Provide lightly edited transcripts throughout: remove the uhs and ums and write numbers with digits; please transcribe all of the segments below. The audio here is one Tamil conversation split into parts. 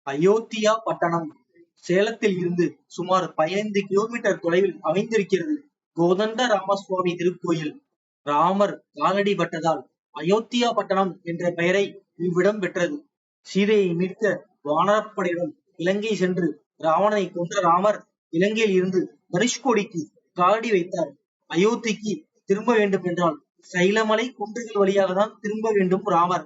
அயோத்தியா பட்டணம் சேலத்தில் இருந்து சுமார் 15 கிலோமீட்டர் தொலைவில் அமைந்திருக்கிறது. கோதண்ட ராமசுவாமி திருக்கோயில். ராமர் காலடி பட்டதால் அயோத்தியா பட்டணம் என்ற பெயரை இவ்விடம் பெற்றது. சீதையை மீட்க வானரப்படையுடன் இலங்கை சென்று ராவணனை கொன்ற ராமர் இலங்கையில் இருந்து தனுஷ்கோடிக்கு காலடி வைத்தார். அயோத்திக்கு திரும்ப வேண்டும் என்றால் சைலமலை குன்றுகள் வழியாக தான் திரும்ப வேண்டும் ராமர்.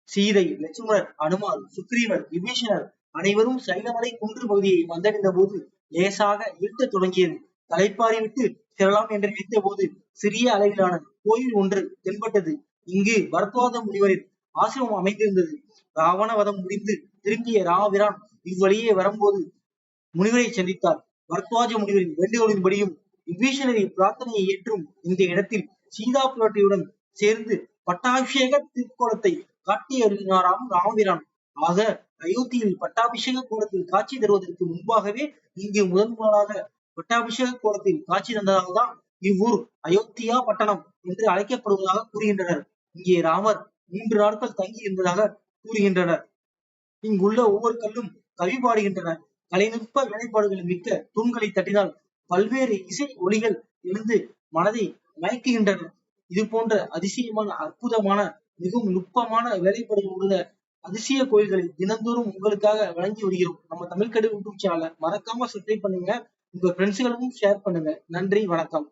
சீதை, லட்சுமணர், அனுமார், சுக்ரீவர், விபீஷணர் அனைவரும் சைலமலை குன்று பகுதியை வந்தடைந்த போது லேசாக இருட்டத் தொடங்கியது. தலைப்பாரி விட்டு செல்லலாம் என்று நினைத்த போது சிறிய அளவிலான கோயில் ஒன்று தென்பட்டது. இங்கு பரத்வாஜ முனிவரின் ஆசிரமம் அமைந்திருந்தது. ராவண வதம் முடிந்து திரும்பிய ராமபிரான் இவ்வழியே வரும்போது முனிவரை சந்தித்தார். பரத்வாஜ முனிவரின் வேண்டுகோளின்படியும் விபீஷணரின் பிரார்த்தனையை ஏற்றும் இந்த இடத்தில் சீதா புராட்டியுடன் சேர்ந்து பட்டாபிஷேக திருக்கோலத்தை காட்டி அருளினாராம் ராமபிரான். ஆக அயோத்தியில் பட்டாபிஷேக கோலத்தில் காட்சி தருவதற்கு முன்பாகவே இங்கு முதன் முதலாக பட்டாபிஷேக கோலத்தில் காட்சி தந்ததால்தான் இவ்வூர் அயோத்தியா பட்டணம் என்று அழைக்கப்படுவதாக கூறுகின்றனர். இங்கே ராமர் 3 நாட்கள் தங்கி இருந்ததாக கூறுகின்றனர். இங்குள்ள ஒவ்வொரு கல்லும் கவி பாடுகின்றன. கலைநுட்ப வேலைப்பாடுகள் மிக்க தூண்களை தட்டினால் பல்வேறு இசை ஒலிகள் எழுந்து மனதை மயக்குகின்றன. இது போன்ற அதிசயமான, அற்புதமான, மிகவும் நுட்பமான வேலைப்பாடுகள் உள்ள அதிசய கோயில்களை தினந்தோறும் உங்களுக்காக வழங்கி வருகிறோம். நம்ம தமிழ் கடவுள் யூடியூப் சேனலை மறக்காம சப்ஸ்கிரைப் பண்ணுங்க. உங்க ஃப்ரெண்ட்ஸுகளுக்கும் ஷேர் பண்ணுங்க. நன்றி, வணக்கம்.